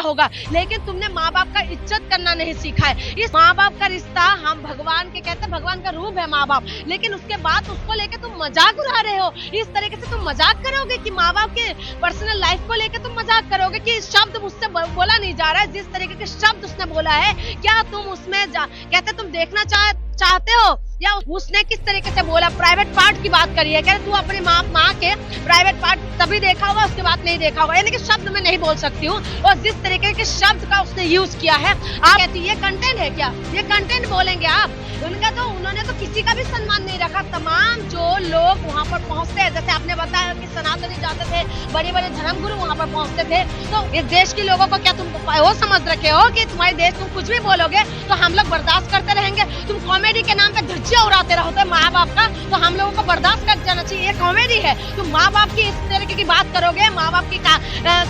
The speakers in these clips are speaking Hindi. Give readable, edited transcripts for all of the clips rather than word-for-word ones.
होगा, लेकिन तुमने माँ बाप का इज्जत करना नहीं सीखा है। इस माँ बाप का रिश्ता हम भगवान के कहते हैं, भगवान का रूप है माँ बाप, लेकिन उसके बाद उसको लेके तुम मजाक उड़ा रहे हो। इस तरीके से तुम मजाक करोगे कि माँ बाप के पर्सनल लाइफ को लेकर तुम मजाक करोगे कि शब्द मुझसे बोला नहीं जा रहा है, जिस तरीके के शब्द उसने बोला है, क्या तुम उसमें कहते तुम देखना चाहते हो, या उसने किस तरीके से बोला, प्राइवेट पार्ट की बात करी है, कहते तू अपनी माँ के प्राइवेट पार्ट तभी देखा होगा, उसके बाद नहीं देखा होगा, यानी कि शब्द मैं नहीं बोल सकती हूँ। और जिस तरीके के शब्द का उसने यूज किया है, आप कहती ये कंटेंट है क्या, ये कंटेंट बोलेंगे आप? उन्होंने तो किसी का भी सम्मान नहीं रखा। तमाम जो लोग वहाँ पर पहुँचते हैं, जैसे आपने बताया कि सनातनी जाते थे, बड़े बड़े धर्मगुरु वहाँ पर पहुँचते थे, तो इस देश के लोगों को क्या तुम वो समझ रखे हो कि तुम्हारे देश तुम कुछ भी बोलोगे तो हम लोग बर्दाश्त करते रहेंगे? तुम कॉमेडी के नाम पे धज्जियां उड़ाते रहोगे माँ बाप का, तो हम लोगों को बर्दाश्त कर जाना चाहिए। ये कॉमेडी है। तुम माँ बाप की इस तरीके की बात करोगे, माँ बाप की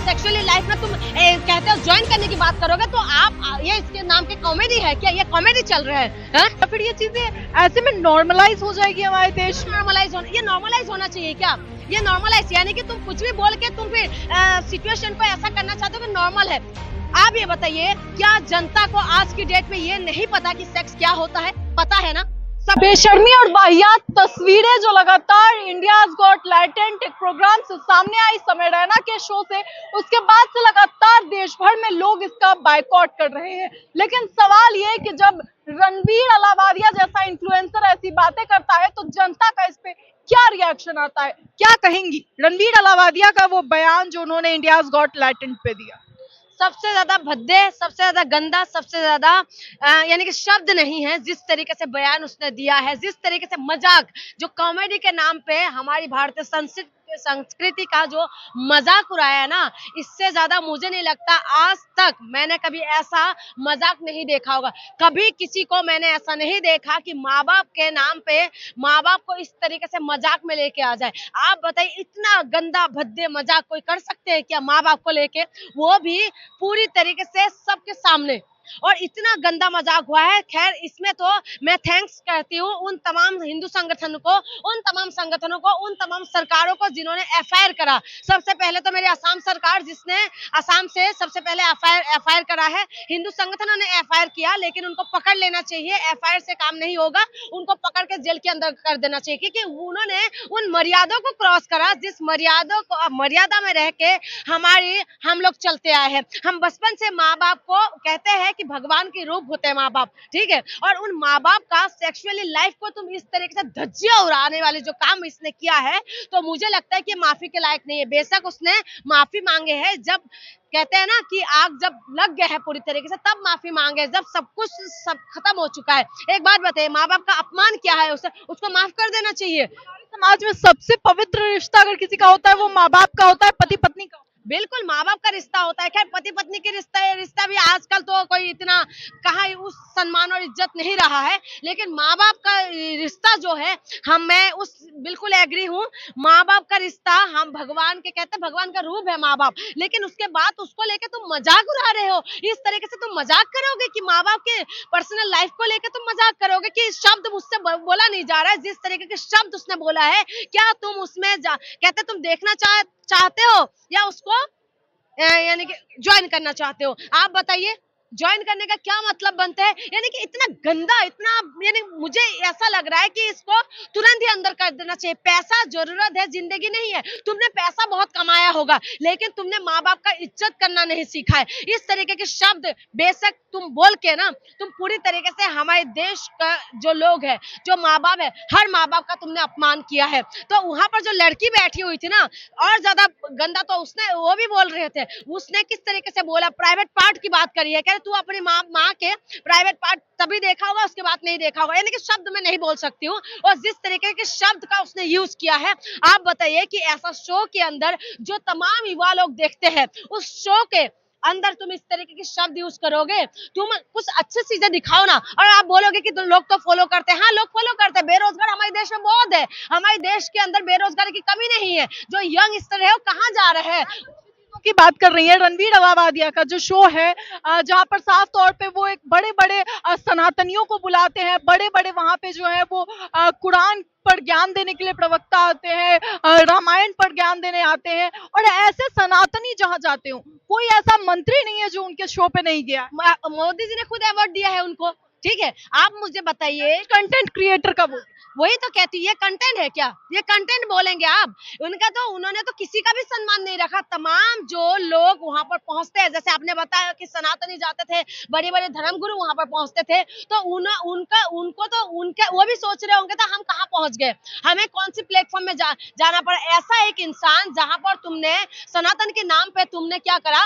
सेक्सुअली लाइफ में तुम कहते हो ज्वाइन करने की बात करोगे, तो आप ये इसके नाम के कॉमेडी है क्या? ये कॉमेडी चल रहा है? तो फिर ये चीजें ऐसे में नॉर्मलाइज हो जाएगी हमारे देश में। ये नॉर्मलाइज होना चाहिए क्या? ये नॉर्मलाइज यानी कि तुम कुछ भी बोल के तुम फिर सिचुएशन पे ऐसा करना चाहते हो कि नॉर्मल है। आप ये बताइए, क्या जनता को आज की डेट में ये नहीं पता कि सेक्स क्या होता है? पता है ना? सब बेशर्मी और वाहियात तस्वीरें जो लगातार इंडियाज गॉट टैलेंट प्रोग्राम से सामने आई समय रैना के शो से, उसके बाद से लगातार देश भर में लोग इसका बायकॉट कर रहे हैं। लेकिन सवाल ये है कि जब रणवीर अलावारिया जैसा इन्फ्लुएंसर ऐसी बातें करता है तो जनता का इस पे क्या रिएक्शन आता है? क्या कहेंगी रणवीर अलावारिया का वो बयान जो उन्होंने इंडियाज गॉट टैलेंट पे दिया? सबसे ज्यादा भद्दे, सबसे ज्यादा गंदा, सबसे ज्यादा यानी कि शब्द नहीं है जिस तरीके से बयान उसने दिया है, जिस तरीके से मजाक, जो कॉमेडी के नाम पे हमारी भारतीय संस्कृति का जो मजाक उड़ाया है ना, इससे ज्यादा मुझे नहीं लगता आज तक मैंने कभी ऐसा मजाक नहीं देखा होगा। कभी किसी को मैंने ऐसा नहीं देखा कि माँ बाप के नाम पे माँ बाप को इस तरीके से मजाक में लेके आ जाए। आप बताइए, इतना गंदा भद्दे मजाक कोई कर सकते हैं क्या माँ बाप को लेके? वो भी पूरी तरीके से सबके सामने, और इतना गंदा मजाक हुआ है। खैर, इसमें तो मैं थैंक्स कहती हूँ उन तमाम हिंदू संगठनों को, उन तमाम संगठनों को, उन तमाम सरकारों को जिन्होंने एफआईआर करा। सबसे पहले तो मेरी असम सरकार, जिसने असम से सबसे पहले एफआईआर करा है। हिंदू संगठनों ने एफआईआर किया, लेकिन उनको पकड़ लेना चाहिए। एफआईआर से काम नहीं होगा, उनको पकड़ के जेल के अंदर कर देना चाहिए, क्योंकि उन्होंने उन मर्यादों को क्रॉस करा जिस मर्यादा में रह के हम लोग चलते आए हैं। हम बचपन से माँ बाप को कहते हैं कि भगवान के रूप होते हैं माँ बाप, ठीक है, और उन माँ बाप का सेक्सुअली लाइफ को तुम इस तरीके से धज्जियां उड़ाने वाले जो काम इसने किया है, तो मुझे लगता है कि माफी के लायक नहीं है। बेशक उसने माफी मांगे है, जब कहते हैं ना कि आग जब लग गया है पूरी तरीके से, तब माफी मांगे, जब सब खत्म हो चुका है। एक बात बताइए, माँ बाप का अपमान किया है, उसको माफ कर देना चाहिए। समाज में सबसे पवित्र रिश्ता अगर किसी का होता है वो माँ बाप का होता है, पति पत्नी का। बिल्कुल माँ बाप का रिश्ता होता है। खैर, पति पत्नी के रिश्ता भी आजकल तो कोई इतना कहाँ उस सम्मान और इज्जत नहीं रहा है, लेकिन माँ बाप का रिश्ता जो है, मैं उस बिल्कुल एग्री हूँ। माँ बाप का रिश्ता हम भगवान के कहते हैं, भगवान का रूप है माँ बाप, लेकिन उसके बाद उसको लेके तुम मजाक उड़ा रहे हो। इस तरीके से तुम मजाक करोगे कि माँ बाप के पर्सनल लाइफ को लेकर तुम मजाक करोगे कि शब्द मुझसे बोला नहीं जा रहा है, जिस तरीके के शब्द उसने बोला है, क्या तुम उसमें कहते तुम देखना चाहते हो, या उसको यानी कि ज्वाइन करना चाहते हो? आप बताइए, ज्वाइन करने का क्या मतलब बनता है? यानी कि इतना गंदा, इतना, यानी मुझे ऐसा लग रहा है कि इसको तुरंत ही अंदर कर देना चाहिए। पैसा जरूरत है, जिंदगी नहीं है। तुमने पैसा बहुत कमाया होगा, लेकिन तुमने माँ बाप का इज्जत करना नहीं सीखा है। इस तरीके के शब्द बेशक तुम बोल के ना, तुम पूरी तरीके से हमारे देश का जो लोग है, जो माँ बाप है, हर माँ बाप का तुमने अपमान किया है। तो वहां पर जो लड़की बैठी हुई थी ना, और ज्यादा गंदा तो वो भी बोल रहे थे। उसने किस तरीके से बोला, प्राइवेट पार्ट की बात करी है, तू अपनी माँ के प्राइवेट पार्ट तभी देखा होगा, उसके बाद नहीं देखा होगा, यानी कि शब्द मैं नहीं बोल सकती हूँ। और जिस तरीके के शब्द का उसने यूज किया है, आप बताइए कि ऐसा शो के अंदर जो तमाम युवा लोग देखते हैं, उस शो के अंदर तुम इस तरीके के शब्द यूज करोगे? तुम कुछ अच्छी चीजें दिखाओ ना, और आप बोलोगे कि लोग तो फॉलो करते हैं। हाँ, लोग फॉलो करते हैं। बेरोजगार हमारे देश में बहुत है। हमारे देश के अंदर बेरोजगारी की कमी नहीं है। जो यंग स्टर है वो कहाँ जा रहे हैं? की बात कर रही हैं, रणवीर अलाहाबादिया का जो शो है, जहाँ पर साफ तौर पे वो एक बड़े बड़े सनातनियों को बुलाते हैं, बड़े बड़े वहाँ पे जो है वो कुरान पर ज्ञान देने के लिए प्रवक्ता आते हैं, रामायण पर ज्ञान देने आते हैं, और ऐसे सनातनी जहाँ जाते हो कोई ऐसा मंत्री नहीं है जो उनके शो पे नहीं गया। मोदी जी ने खुद अवार्ड दिया है उनको, ठीक है। आप मुझे बताइए, कंटेंट क्रिएटर का वो वही तो कहती है, ये कंटेंट है क्या? ये कंटेंट बोलेंगे आप? उनका तो, उन्होंने तो किसी का भी सम्मान नहीं रखा। तमाम जो लोग वहां पर पहुंचते हैं, जैसे आपने बताया कि सनातनी जाते थे, बड़े बड़े धर्मगुरु वहां पर पहुंचते थे, तो उनको तो उनके वो भी सोच रहे होंगे तो हम कहाँ पहुंच गए, हमें कौन सी प्लेटफॉर्म में जाना पड़ा। ऐसा एक इंसान जहां पर तुमने सनातन के नाम पे तुमने क्या करा,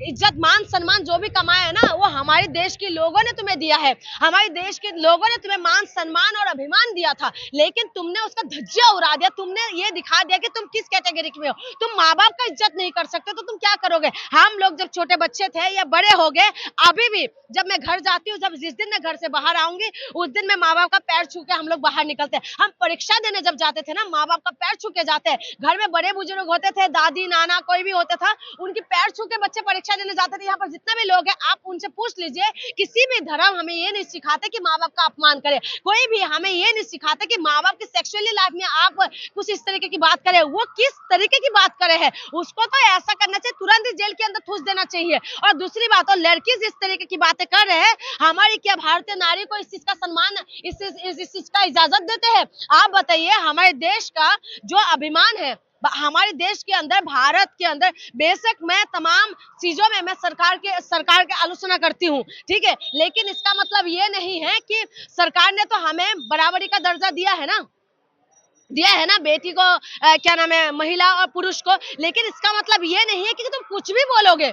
इज्जत मान सम्मान जो भी कमाया है ना, वो हमारे देश के लोगों ने तुम्हें दिया है। हमारे देश के लोगों ने तुम्हें मान सम्मान और अभिमान दिया था, लेकिन तुमने उसका धज्जिया उड़ा दिया। तुमने ये दिखा दिया कि तुम किस कैटेगरी में हो। तुम माँ बाप का इज्जत नहीं कर सकते तो तुम क्या करोगे? हम लोग जब छोटे बच्चे थे या बड़े हो गए, अभी भी जब मैं घर जाती हूँ, जब जिस दिन मैं घर से बाहर आऊंगी, उस दिन मैं माँ बाप का पैर छू के हम लोग बाहर निकलते हैं। हम परीक्षा देने जब जाते थे ना, माँ बाप का पैर छू के जाते हैं। घर में बड़े बुजुर्ग होते थे, दादी नाना कोई भी होता था, उनकी पैर छू के बच्चे परीक्षा देने जाते थे। यहाँ पर जितने भी लोग हैं, आप उनसे पूछ लीजिए, किसी भी धर्म हमें ये नहीं सिखाते कि माँ बाप का अपमान करे। कोई भी हमें ये नहीं सिखाते कि माँ बाप की सेक्सुअली लाइफ में आप कुछ इस तरीके की बात करें। वो किस तरीके की बात करे है, उसको तो ऐसा करना चाहिए, तुरंत ही जेल के अंदर ठूस देना चाहिए। और दूसरी बात, और लड़की जिस तरीके की बातें कर रहे हैं, हमारी क्या भारतीय नारी को इस चीज का सम्मान, इस चीज का इजाजत देते हैं? आप बताइए, हमारे देश का जो अभिमान है, हमारे देश के अंदर, भारत के अंदर, बेशक मैं तमाम चीजों में मैं सरकार के आलोचना करती हूँ, ठीक है, लेकिन इसका मतलब ये नहीं है कि सरकार ने तो हमें बराबरी का दर्जा दिया है ना, बेटी को क्या नाम है, महिला और पुरुष को। लेकिन इसका मतलब ये नहीं है कि तुम कुछ भी बोलोगे,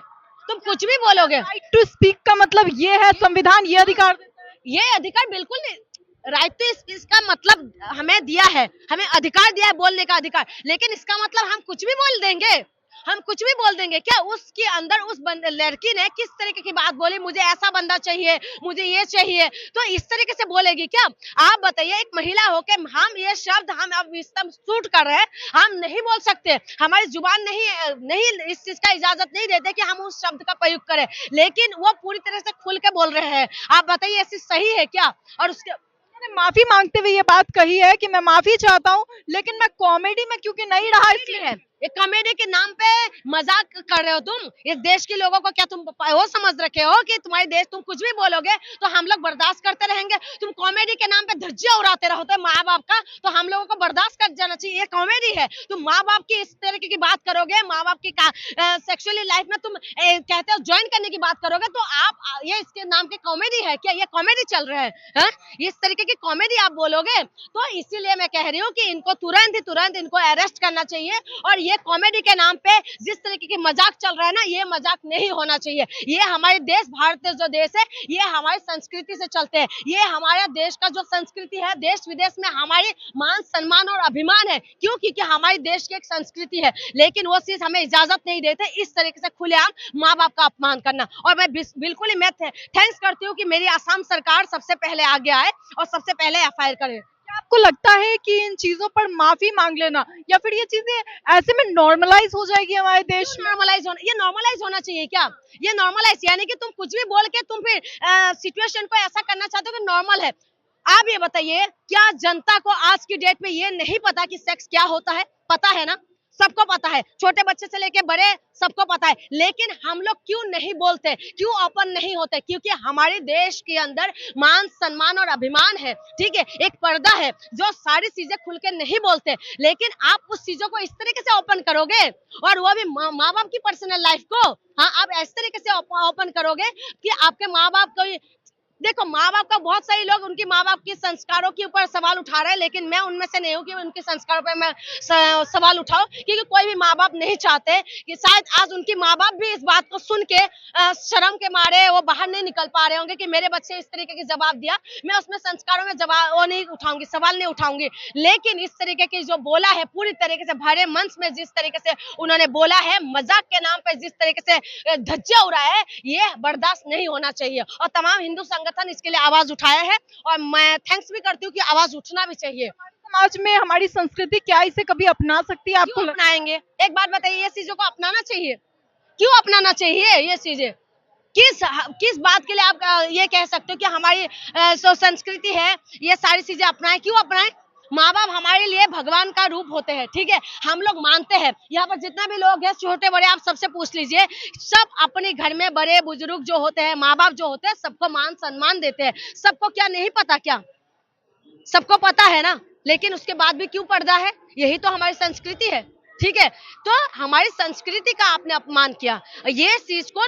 राइट टू स्पीक का मतलब ये है, संविधान ये अधिकार देता है। ये अधिकार बिल्कुल नहीं। राइट टू स्पीच का मतलब हमें दिया है, हमें अधिकार दिया है बोलने का अधिकार, लेकिन इसका मतलब हम कुछ भी बोल देंगे, क्या? उसके अंदर उस लड़की ने किस तरीके की बात बोली, मुझे ऐसा बंदा चाहिए, मुझे ये चाहिए, तो इस तरीके से बोलेगी क्या? आप बताइए, एक महिला होके हम ये शब्द हम अब शूट कर रहे हैं, हम नहीं बोल सकते, हमारी जुबान नहीं इस चीज का इजाजत नहीं देते कि हम उस शब्द का प्रयोग करें, लेकिन वो पूरी तरह से खुल के बोल रहे हैं। आप बताइए, ऐसी सही है क्या? और उसके माफी मांगते हुए ये बात कही है कि मैं माफी चाहता हूँ, लेकिन मैं कॉमेडी में क्योंकि नहीं रहा इसलिए है। ये कॉमेडी के नाम पे मजाक कर रहे हो तुम। इस देश के लोगों को क्या तुम वो समझ रखे हो कि तुम्हारे देश, तुम कुछ भी बोलोगे तो हम लोग बर्दाश्त करते रहेंगे? तुम कॉमेडी के नाम पे धज्जियां उड़ाते रहोगे माँ बाप का, तो हम लोगों को बर्दाश्त कर जाना चाहिए। ये कॉमेडी है। तुम माँ बाप की इस तरीके की बात करोगे, माँ बाप की सेक्सुअली लाइफ में तुम कहते हो ज्वाइन करने की बात करोगे, तो आप ये इसके नाम की कॉमेडी है क्या? ये कॉमेडी चल रहा है? इस तरीके की कॉमेडी आप बोलोगे, तो इसीलिए मैं कह रही हूँ कि इनको तुरंत इनको अरेस्ट करना चाहिए। और ये कॉमेडी के नाम पे जिस तरीके की मजाक चल रहा है ना, ये मजाक नहीं होना चाहिए। ये हमारे देश, भारत जो देश है, ये हमारी संस्कृति से चलते हैं। ये हमारे देश का जो संस्कृति है, देश विदेश में हमारी मान सम्मान और अभिमान है। क्यों? क्योंकि हमारे देश की एक संस्कृति है, लेकिन वो चीज हमें इजाजत नहीं देते इस तरीके से खुलेआम माँ बाप का अपमान करना। और मैं बिल्कुल ही मैं थैंक्स करती हूँ कि मेरी असम सरकार सबसे पहले आगे आए और सबसे पहले एफआईआर करे। क्या आपको लगता है कि इन चीजों पर माफी मांग लेना या फिर ये चीजें ऐसे में नॉर्मलाइज हो जाएगी हमारे देश में? ये नॉर्मलाइज होना चाहिए क्या? ये नॉर्मलाइज यानी कि तुम कुछ भी बोल के तुम फिर सिचुएशन को ऐसा करना चाहते हो कि नॉर्मल है। आप ये बताइए, क्या जनता को आज की डेट में ये नहीं पता कि सेक्स क्या होता है? पता है ना, सबको पता है, छोटे बच्चे से लेके बड़े सबको पता है, लेकिन हम लोग क्यों नहीं बोलते, क्यों ओपन नहीं होते? क्योंकि हमारे देश के अंदर मान सम्मान और अभिमान है, ठीक है, एक पर्दा है जो सारी चीजें खुल के नहीं बोलते। लेकिन आप उस चीजों को इस तरीके से ओपन करोगे, और वो भी माँ बाप की पर्सनल लाइफ को, हाँ, आप इस तरीके से ओपन करोगे कि आपके माँ बाप को, देखो, माँ बाप का बहुत सारे लोग उनकी माँ बाप के संस्कारों के ऊपर सवाल उठा रहे हैं, लेकिन मैं उनमें से नहीं हूँ कि उनके संस्कारों पर मैं सवाल उठाऊं, क्योंकि कोई भी माँ बाप नहीं चाहते कि शायद आज उनकी माँ बाप भी इस बात को सुन के शर्म के मारे वो बाहर नहीं निकल पा रहे होंगे कि मेरे बच्चे इस तरीके की जवाब दिया, मैं उसमें संस्कारों में जवाब वो नहीं उठाऊंगी, सवाल नहीं उठाऊंगी। लेकिन इस तरीके की जो बोला है, पूरी तरीके से भरे मंच में जिस तरीके से उन्होंने बोला है, मजाक के नाम पर जिस तरीके से धज्जिया उड़ाया है, ये बर्दाश्त नहीं होना चाहिए। और तमाम हिंदू इसके लिए आवाज उठाया है, और मैं थैंक्स भी करती हूँ कि आवाज उठना भी चाहिए। समाज में हमारी संस्कृति क्या इसे कभी अपना सकती है? आपको अपनाएंगे? एक बात बताइए, ये चीजों को अपनाना चाहिए। क्यों अपनाना चाहिए ये चीजें? किस बात के लिए आप ये कह सकते हो कि हमारी संस्कृति है, ये सारी चीजें अपनाएं? क्यों अपनाएं? माँ बाप हमारे लिए भगवान का रूप होते हैं, ठीक है, हम लोग मानते हैं। यहाँ पर जितना भी लोग हैं, छोटे बड़े, आप सबसे पूछ लीजिए, सब अपने घर में बड़े बुजुर्ग जो होते हैं, माँ बाप जो होते हैं, सबको मान सम्मान देते हैं। सबको क्या नहीं पता क्या? सबको पता है ना, लेकिन उसके बाद भी क्यों पर्दा है? यही तो हमारी संस्कृति है, ठीक है। तो हमारी संस्कृति का आपने अपमान किया, ये चीज को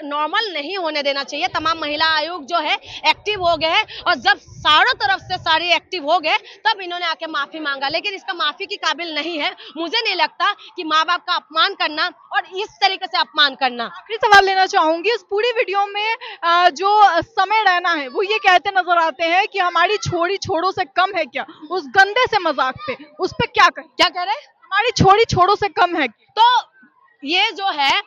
नॉर्मल नहीं होने देना चाहिए। तमाम महिला आयोग जो है एक्टिव हो गए हैं, और जब चारों तरफ से सारे एक्टिव हो गए तब इन्होंने आके माफी मांगा, लेकिन इसका माफी की काबिल नहीं है। मुझे नहीं लगता कि माँ बाप का अपमान करना और इस तरीके से अपमान करना। आखिरी सवाल लेना चाहूंगी, इस पूरी वीडियो में जो समय रैना है वो ये कहते नजर आते हैं कि हमारी छोड़ी छोड़ों से कम है क्या, उस गंदे से मजाक पे, उस पे क्या कह रहे हैं? हमारी छोड़ी छोड़ों से कम है क्या? तो ये जो है,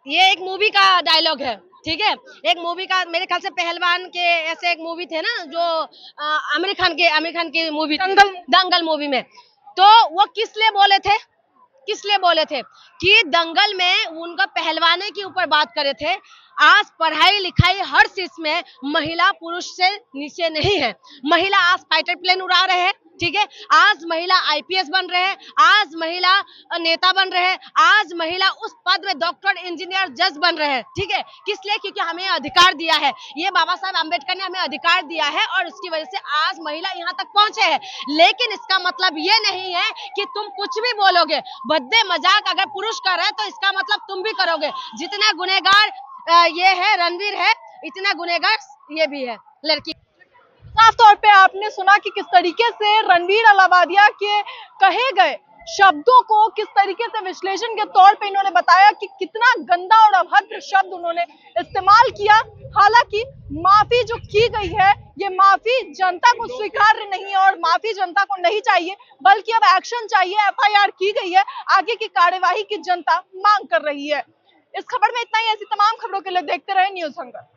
ये एक मूवी का डायलॉग है, ठीक है। एक मूवी का, मेरे ख्याल से पहलवान के ऐसे एक मूवी थे ना, जो आमिर खान की मूवी, दंगल मूवी में। तो वो किस लिए बोले थे कि दंगल में उनका पहलवाने के ऊपर बात करे थे। आज पढ़ाई लिखाई हर चीज में महिला पुरुष से नीचे नहीं है। महिला आज फाइटर प्लेन उड़ा रहे हैं, ठीक है, आज महिला आईपीएस बन रहे हैं, आज महिला नेता बन रहे हैं, आज महिला उस पद में डॉक्टर, इंजीनियर, जज बन रहे हैं, ठीक है। किस लिए? क्योंकि हमें अधिकार दिया है, ये बाबा साहब अम्बेडकर ने हमें अधिकार दिया है, और उसकी वजह से आज महिला यहाँ तक पहुंचे हैं। लेकिन इसका मतलब ये नहीं है कि तुम कुछ भी बोलोगे, भद्दे मजाक अगर पुरुष कर रहे हैं तो इसका मतलब तुम भी करोगे। जितना गुनहगार ये है रणवीर है, इतना गुनहगार ये भी है लड़की। साफ तौर पे आपने सुना कि किस तरीके से रणवीर अलाहाबादिया के कहे गए शब्दों को किस तरीके से विश्लेषण के तौर पे इन्होंने बताया कि कितना गंदा और अभद्र शब्द उन्होंने इस्तेमाल किया। हालांकि माफी जो की गई है, ये माफी जनता को स्वीकार्य नहीं है और माफी जनता को नहीं चाहिए, बल्कि अब एक्शन चाहिए। एफआईआर की गई है, आगे की कार्यवाही की जनता मांग कर रही है। इस खबर में इतना ही। ऐसी तमाम खबरों के लिए देखते रहे न्यूज़ हंगर।